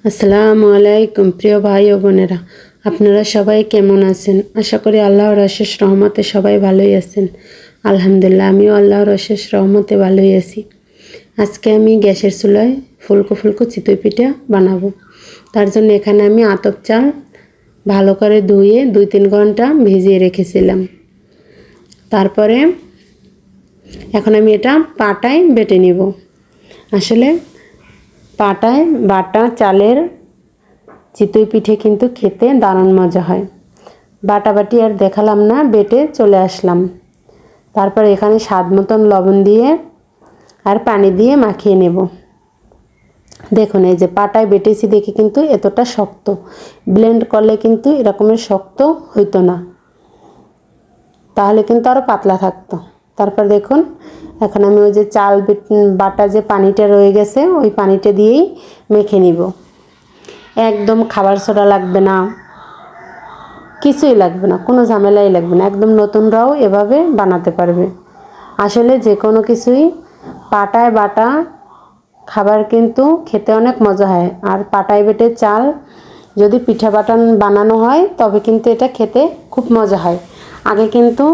আসসালামু আলাইকুম প্রিয় ভাই ও বোনেরা, আপনারা সবাই কেমন আছেন? আশা করি আল্লাহর অশেষ রহমতে সবাই ভালোই আছেন। আলহামদুলিল্লাহ, আমিও আল্লাহর অশেষ রহমতে ভালোই আছি। আজকে আমি গ্যাসের চুলায় ফুলকো ফুলকো চিতই পিঠা বানাবো। তার জন্য এখানে আমি আতপ চাল ভালো করে ধুয়ে 2-3 ঘন্টা ভিজিয়ে রেখেছিলাম। তারপরে এখন আমি এটা পাটায় বেটে নিব। আসলে পাটায় বাটা চালের চিতই পিঠে কিন্তু খেতে দারুণ মজা হয়। বাটাবাটি আর দেখালাম না, বেটে চলে আসলাম। তারপর এখানে স্বাদ মতন লবণ দিয়ে আর পানি দিয়ে মাখিয়ে নেব। দেখুন, এই যে পাটায় বেটেছি দেখে কিন্তু এতটা শক্ত, ব্লেন্ড করলে কিন্তু এরকমের শক্ত হইতো না, তাহলে কিন্তু আরও পাতলা থাকতো। তারপর দেখুন, এখন আমি ওই যে চাল বাটা যে পানিটা রয়ে গেছে ওই পানিটা দিয়েই মেখে নিব। একদম খাবার সোডা লাগবে না, কিছুই লাগবে না, কোনো ঝামেলাই লাগবে না। একদম নতুনরাও এভাবে বানাতে পারবে। আসলে যে কোনো কিছুই পাটায় বাটা খাবার কিন্তু খেতে অনেক মজা হয়। আর পাটায় বেটে চাল যদি পিঠা বাটান বানানো হয় তবে কিন্তু এটা খেতে খুব মজা হয়। আগে কিন্তু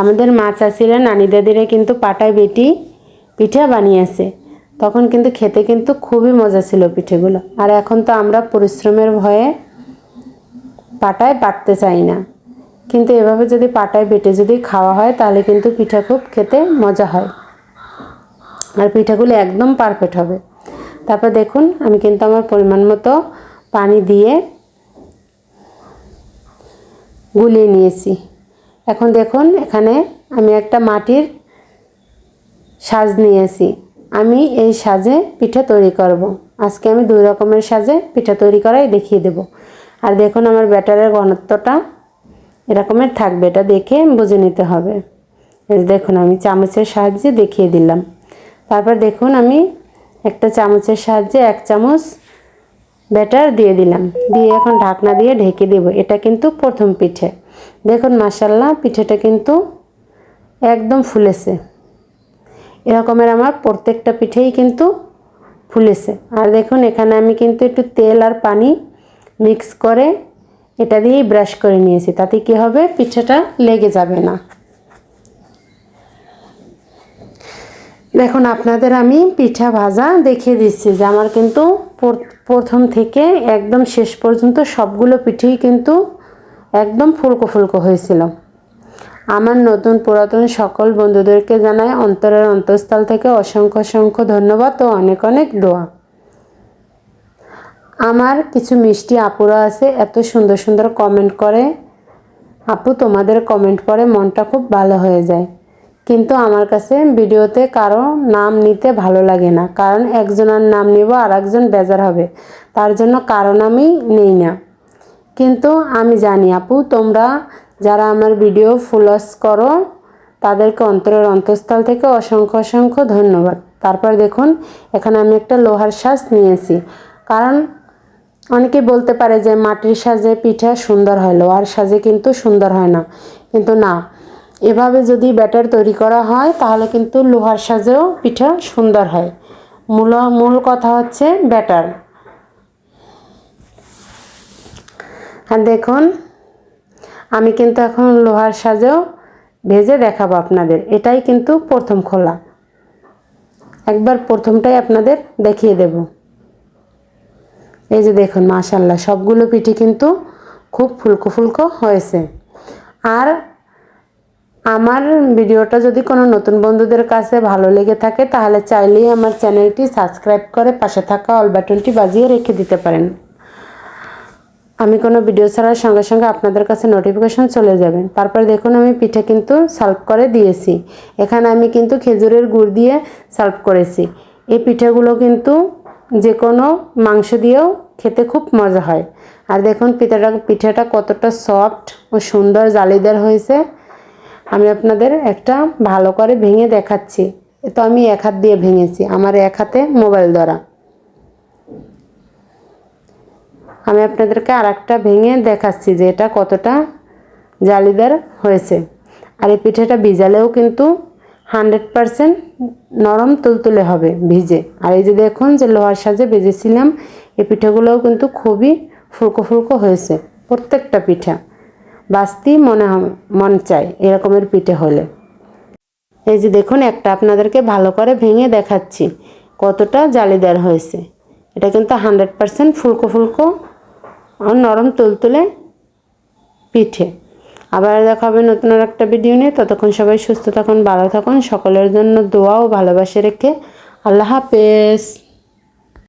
আমাদের মা চাচিরা নানি দাদিরা কিন্তু পাটায় বেটি পিঠা বানিয়েছে, তখন কিন্তু খেতে কিন্তু খুবই মজা ছিল পিঠেগুলো। আর এখন তো আমরা পরিশ্রমের ভয়ে পাটায় বাটতে চাই না, কিন্তু এভাবে যদি পাটায় বেটে যদি খাওয়া হয় তাহলে কিন্তু পিঠা খুব খেতে মজা হয় আর পিঠাগুলো একদম পারফেক্ট হবে। তারপর দেখুন, আমি কিন্তু আমার পরিমাণ মতো পানি দিয়ে গুলিয়ে নিয়েছি। এখন দেখুন, এখানে আমি একটা মাটির সাজ নিয়েছি। আমি এই সাজে পিঠা তৈরি করব। আজকে আমি 2 রকমের সাজে পিঠা তৈরি করাই দেখিয়ে দেব। আর দেখুন, আমার ব্যাটারের ঘনত্বটা এরকমের থাকবে, এটা দেখে বুঝে নিতে হবে। এই দেখুন, আমি চামচের সাহায্যে দেখিয়ে দিলাম। তারপর দেখুন, আমি একটা চামচের সাহায্যে 1 চামচ ব্যাটার দিয়ে দিলাম, দিয়ে এখন ঢাকনা দিয়ে ঢেকে দেব। এটা কিন্তু প্রথম পিঠে। দেখুন মাশাআল্লাহ, পিঠেটা কিন্তু একদম ফুলেছে। এরকমের আমার প্রত্যেকটা পিঠেই কিন্তু ফুলেছে। আর দেখুন, এখানে আমি কিন্তু একটু তেল আর পানি মিক্স করে এটা দিয়েই ব্রাশ করে নিয়েছি, তাতে কি হবে, পিঠাটা লেগে যাবে না। দেখুন, আপনাদের আমি পিঠা ভাজা দেখিয়ে দিচ্ছি যে আমার কিন্তু প্রথম থেকে একদম শেষ পর্যন্ত সবগুলো পিঠেই কিন্তু একদম ফুলকো ফুলকো হয়েছিল। আমার নতুন পুরাতন সকল বন্ধুদেরকে জানাই অন্তরের অন্তঃস্থল থেকে অসংখ্য অসংখ্য ধন্যবাদ ও অনেক অনেক দোয়া। আমার কিছু মিষ্টি আপুরা আছে, এত সুন্দর সুন্দর কমেন্ট করে। আপু, তোমাদের কমেন্ট পড়ে মনটা খুব ভালো হয়ে যায়, কিন্তু আমার কাছে ভিডিওতে কারো নাম নিতে ভালো লাগে না, কারণ একজনের নাম নিব আর একজন বেজার হবে, তার জন্য কারো নামই নেই না। কিন্তু আমি জানি আপু, তোমরা যারা আমার ভিডিও ফলোস করো তাদেরকে অন্তরের অন্তঃস্থল থেকে অসংখ্য অসংখ্য ধন্যবাদ। তারপর দেখুন, এখানে আমি একটা লোহার সাজ নিয়েছি, কারণ অনেকে বলতে পারে যে মাটির সাজে পিঠা সুন্দর হয়, লোহার সাজে কিন্তু সুন্দর হয় না। কিন্তু না, এভাবে যদি ব্যাটার তৈরি করা হয় তাহলে কিন্তু লোহার সাজেও পিঠা সুন্দর হয়। মূল কথা হচ্ছে ব্যাটার। আর দেখুন, আমি কিন্তু এখন লোহার সাজেও ভেজে দেখাবো আপনাদের। এটাই কিন্তু প্রথম খোলা, একবার প্রথমটাই আপনাদের দেখিয়ে দেব। এই যে দেখুন মাশাআল্লাহ, সবগুলো পিঠে কিন্তু খুব ফুলকো ফুলকো হয়েছে। আর আমার ভিডিওটা যদি কোনো নতুন বন্ধুদের কাছে ভালো লেগে থাকে তাহলে চাইলেই আমার চ্যানেলটি সাবস্ক্রাইব করে পাশে থাকা অল বাটনটি বাজিয়ে রেখে দিতে পারেন। আমি কোনো ভিডিও ছাড়ার সঙ্গে সঙ্গে আপনাদের কাছে নোটিফিকেশন চলে যাবে। তারপর দেখুন, আমি পিঠে কিন্তু সার্ভ করে দিয়েছি। এখানে আমি কিন্তু খেজুরের গুড় দিয়ে সার্ভ করেছি। এই পিঠেগুলো কিন্তু যে কোনো মাংস দিয়েও খেতে খুব মজা হয়। আর দেখুন পিঠাটা কতটা সফট ও সুন্দর জালিদার হয়েছে। আমি আপনাদের একটা ভালো করে ভেঙে দেখাচ্ছি। তো আমি 1 হাত দিয়ে ভেঙেছি, আমার 1 হাতে মোবাইল ধরা। আমি আপনাদেরকে আরেকটা ভেঙে দেখাচ্ছি যে এটা কতটা জালিদার হয়েছে। আর এই পিঠাটা ভিজালেও কিন্তু 100% নরম তুলতুলে হবে ভিজে। আর এই যে দেখুন, যে লোহার সাজে ভেজেছিলাম এই পিঠাগুলোও কিন্তু খুবই ফুলকো ফুলকো হয়েছে। প্রত্যেকটা পিঠা বাস্তি মন চায় এরকমের পিঠে হলে। এই যে দেখুন, একটা আপনাদেরকে ভালো করে ভেঙে দেখাচ্ছি কতটা জালিদার হয়েছে। এটা কিন্তু 100% ফুলকো ফুলকো আর নরম তুলতুলে পিঠে। আবার দেখা হবে নতুন আর একটা ভিডিও নিয়ে। ততক্ষণ সবাই সুস্থ থাকুন, ভালো থাকুন। সকলের জন্য দোয়া ও ভালোবাসা রেখে আল্লাহ হাফেজ।